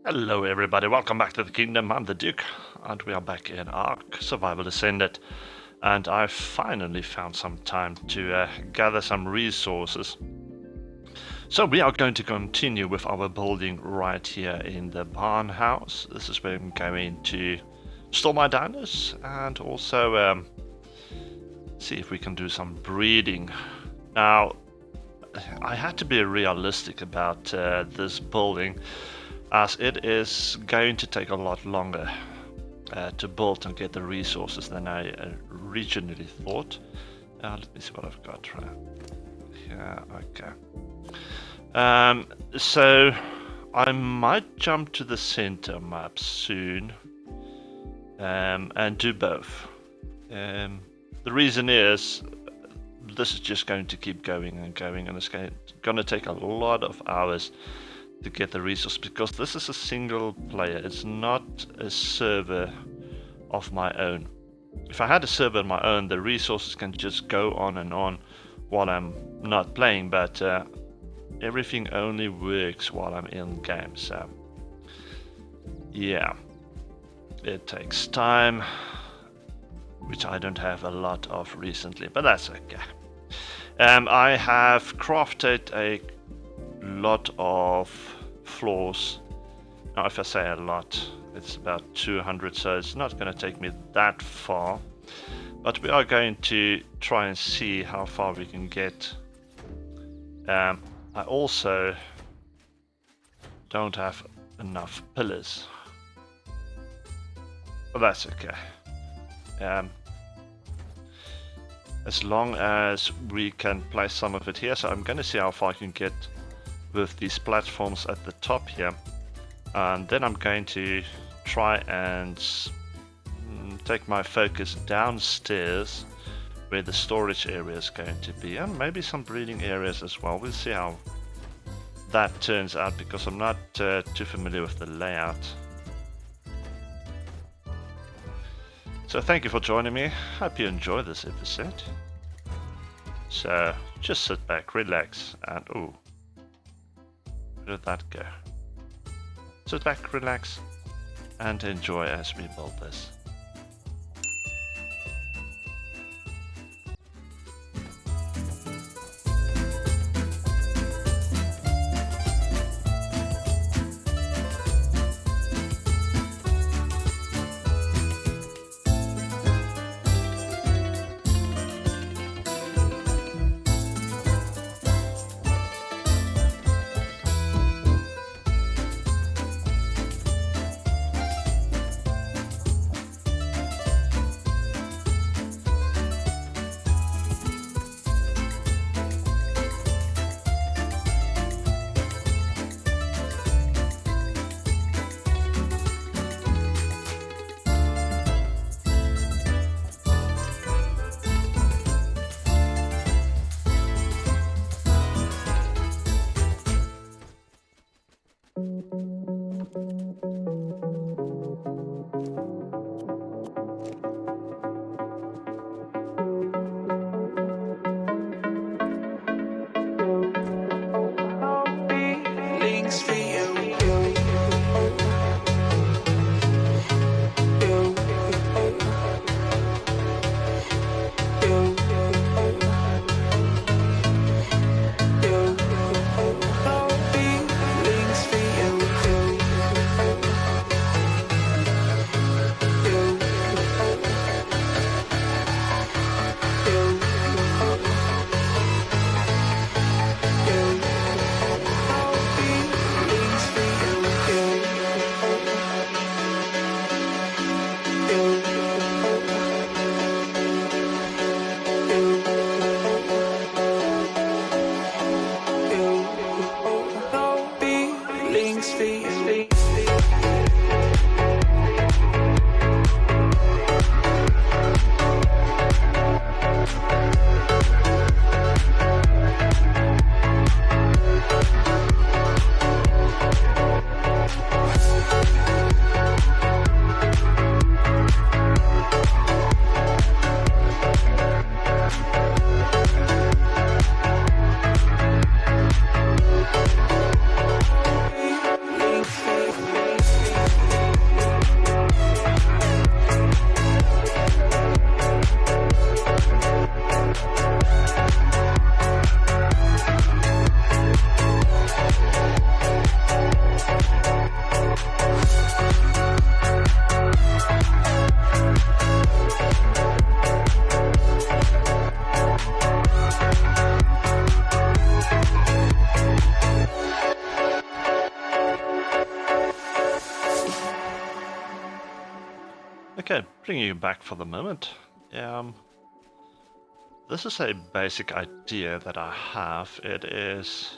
Hello everybody, welcome back to the kingdom. I'm the Duke, and we are back in Ark Survival Ascended. And I finally found some time to gather some resources. So we are going to continue with our building right here in the barn house. This is where I'm going to store my diners and also see if we can do some breeding. Now, I had to be realistic about this building, as it is going to take a lot longer to build and get the resources than I originally thought. Let me see what I've got right here. Okay. So I might jump to the center map soon and do both. The reason is this is just going to keep going and going, and it's going to take a lot of hours to get the resource, because this is a single player. It's not a server of my own. If I had a server of my own, the resources can just go on and on while I'm not playing, but everything only works while I'm in game. So yeah, it takes time, which I don't have a lot of recently, but that's okay. I have crafted a lot of floors. Now, if I say a lot, it's about 200, so it's not going to take me that far, but we are going to try and see how far we can get. I also don't have enough pillars, but that's okay. As long as we can place some of it here, so I'm going to see how far I can get with these platforms at the top here, and then I'm going to try and take my focus downstairs where the storage area is going to be, and maybe some breeding areas as well. We'll see how that turns out, because I'm not too familiar with the layout. So thank you for joining me. Hope you enjoy this episode. So just sit back, relax, and ooh, where did that go? Sit back, relax, and enjoy as we build this. Okay, bringing you back for the moment. This is a basic idea that I have. It is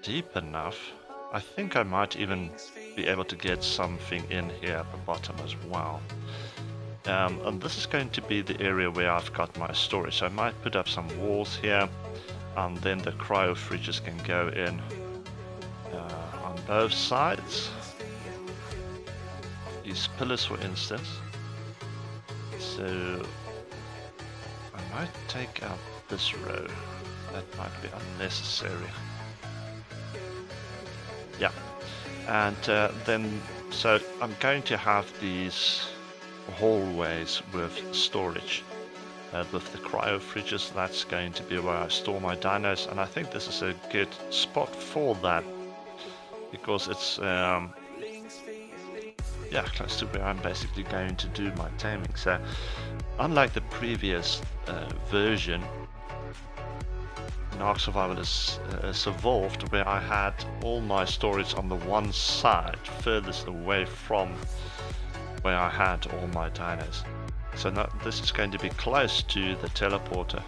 deep enough. I think I might even be able to get something in here at the bottom as well. And this is going to be the area where I've got my storage. So I might put up some walls here, and then the cryo fridges can go in on both sides. These pillars, for instance. So I might take out this row. That might be unnecessary. Yeah, and then so I'm going to have these hallways with storage. With the cryo fridges, that's going to be where I store my dinos, and I think this is a good spot for that because it's yeah, close to where I'm basically going to do my taming. So unlike the previous version, Ark Survival has evolved where I had all my storage on the one side, furthest away from where I had all my dinos. So now this is going to be close to the teleporter.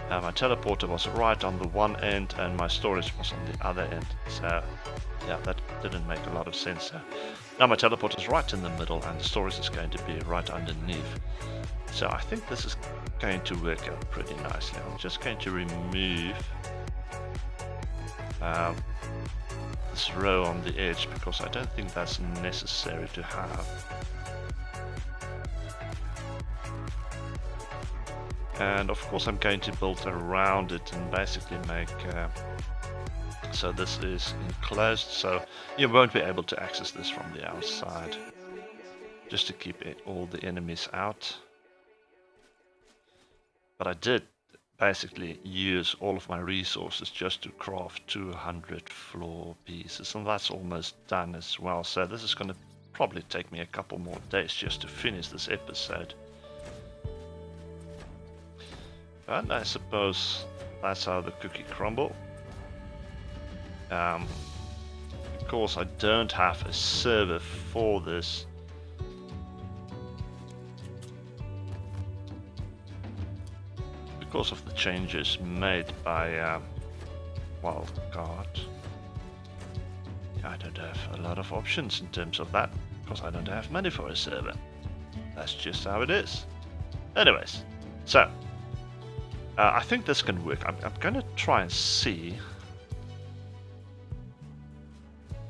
My teleporter was right on the one end and my storage was on the other end. So yeah, that didn't make a lot of sense. Now my teleporter is right in the middle and the storage is going to be right underneath. So I think this is going to work out pretty nicely. I'm just going to remove this row on the edge because I don't think that's necessary to have. And of course I'm going to build around it and basically make so this is enclosed, so you won't be able to access this from the outside, just to keep all the enemies out. But I did basically use all of my resources just to craft 200 floor pieces, and that's almost done as well. So this is going to probably take me a couple more days just to finish this episode. And I suppose that's how the cookie crumble. Of course I don't have a server for this. Because of the changes made by Wildcard. I don't have a lot of options in terms of that, because I don't have money for a server. That's just how it is. Anyways, so I think this can work. I'm going to try and see.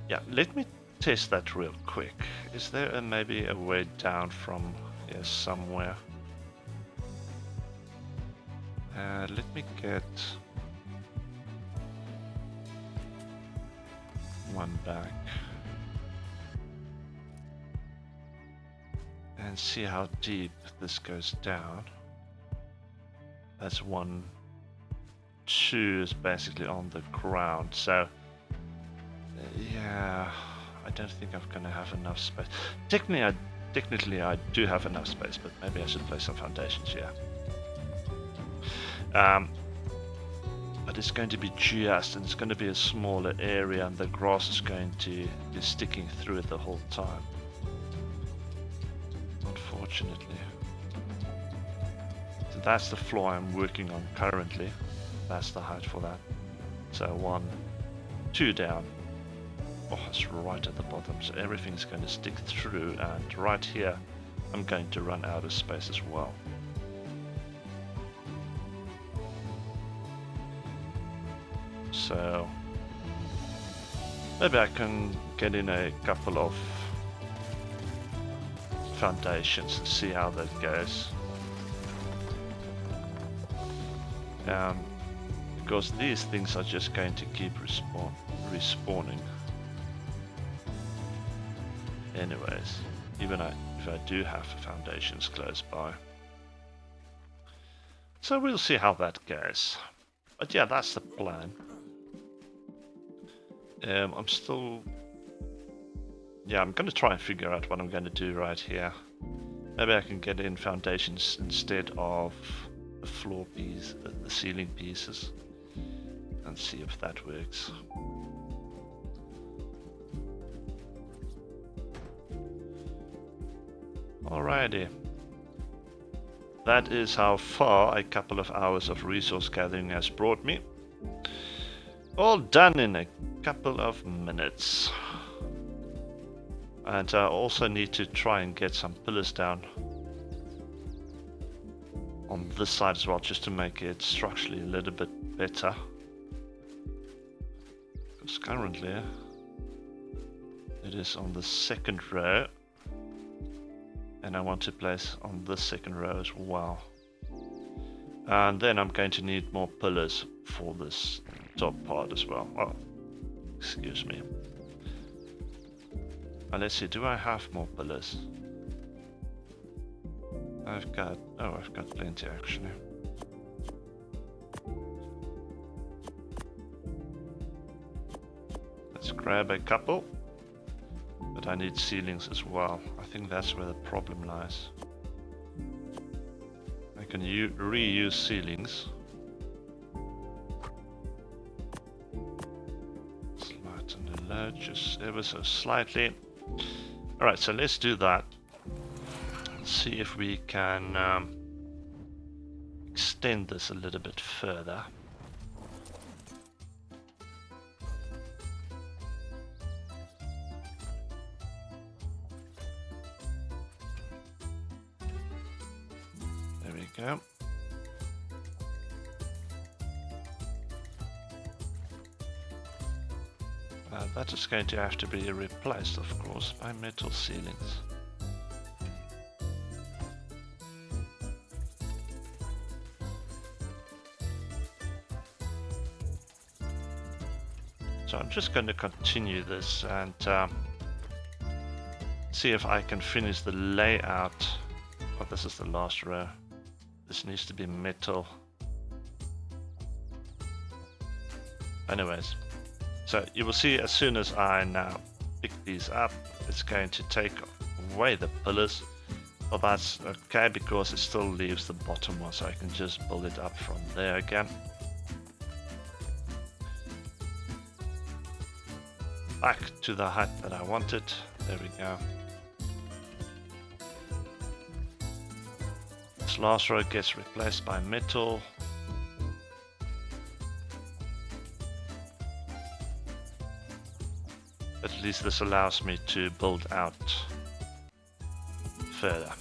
Yeah, let me test that real quick. Is there maybe a way down from here somewhere? Let me get one back and see how deep this goes down. That's 1, 2 is basically on the ground, so yeah, I don't think I'm gonna have enough space. Technically I do have enough space, but maybe I should place some foundations here. But it's going to be and it's going to be a smaller area, and the grass is going to be sticking through it the whole time, unfortunately. So that's the floor I'm working on currently. That's the height for that. So 1, 2 down. Oh, it's right at the bottom, so everything's going to stick through, and right here I'm going to run out of space as well. So maybe I can get in a couple of foundations and see how that goes. Because these things are just going to keep respawning. Anyways, even if I do have foundations close by. So we'll see how that goes. But yeah, that's the plan. I'm still... Yeah, I'm going to try and figure out what I'm going to do right here. Maybe I can get in foundations instead of the floor piece, the ceiling pieces, and see if that works. Alrighty. That is how far a couple of hours of resource gathering has brought me. All done in a couple of minutes. And I also need to try and get some pillars down on this side as well, just to make it structurally a little bit better. Because currently it is on the second row, and I want to place on this second row as well. And then I'm going to need more pillars for this top part as well. Oh, excuse me. And let's see, do I have more pillars? I've got plenty actually. Let's grab a couple. But I need ceilings as well. I think that's where the problem lies. I can reuse ceilings. Lighten the load just ever so slightly. Alright, so let's do that. Let's see if we can extend this a little bit further. There we go. That is going to have to be replaced, of course, by metal ceilings. So I'm just going to continue this and see if I can finish the layout. Oh, this is the last row. This needs to be metal. Anyways. So you will see as soon as I now pick these up, it's going to take away the pillars. Well, that's okay because it still leaves the bottom one, so I can just build it up from there again. Back to the hut that I wanted. There we go. This last row gets replaced by metal. At least this allows me to build out further.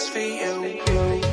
feelings for you.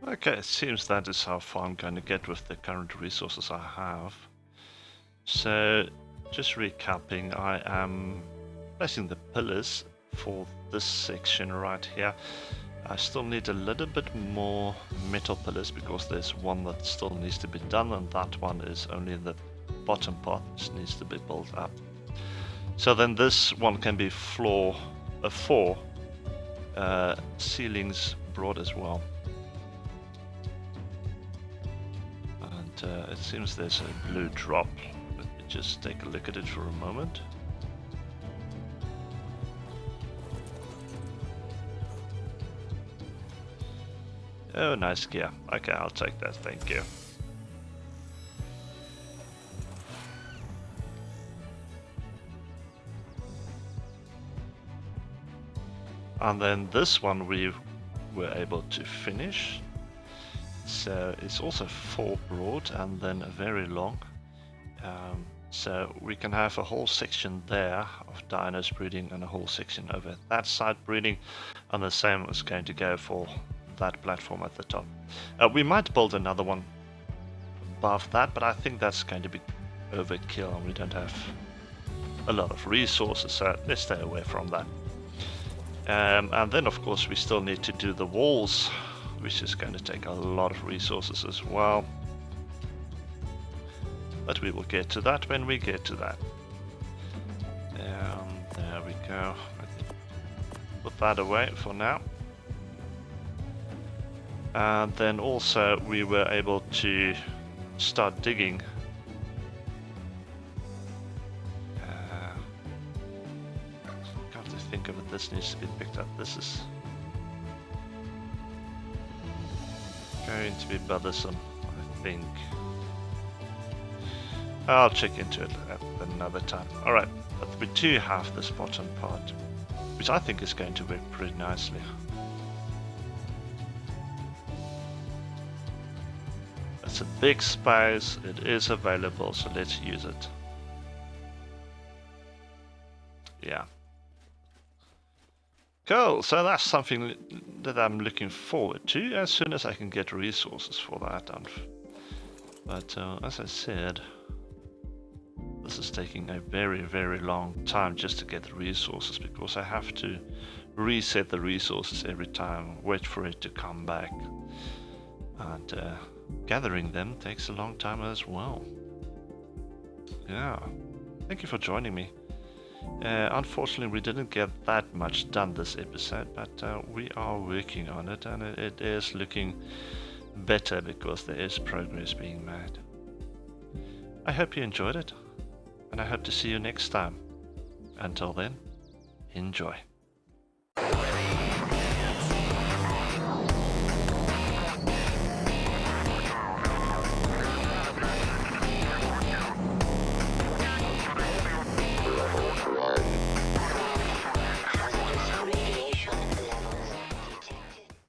Okay, it seems that is how far I'm going to get with the current resources I have. So, just recapping, I am placing the pillars for this section right here. I still need a little bit more metal pillars because there's one that still needs to be done, and that one is only in the bottom part, which needs to be built up. So then this one can be four ceilings broad as well. And it seems there's a blue drop. Let me just take a look at it for a moment. Oh, nice gear. Okay, I'll take that, thank you. And then this one we were able to finish. So it's also 4 broad and then a very long. So we can have a whole section there of dinos breeding and a whole section over that side breeding. And the same is going to go for that platform at the top. We might build another one above that, but I think that's going to be overkill and we don't have a lot of resources, so let's stay away from that. And then of course we still need to do the walls, which is going to take a lot of resources as well. But we will get to that when we get to that. There we go. Put that away for now. And then also we were able to start digging. Got to think of it, this needs to be picked up. This is going to be bothersome, I think. I'll check into it at another time. Alright, but we do have this bottom part, which I think is going to work pretty nicely. It's a big space, it is available, so let's use it. Yeah. Cool, so that's something that I'm looking forward to as soon as I can get resources for that. But as I said, this is taking a very, very long time just to get the resources, because I have to reset the resources every time, wait for it to come back. And gathering them takes a long time as well. Yeah, thank you for joining me. Unfortunately, we didn't get that much done this episode, but we are working on it, and it is looking better because there is progress being made. I hope you enjoyed it, and I hope to see you next time. Until then, enjoy.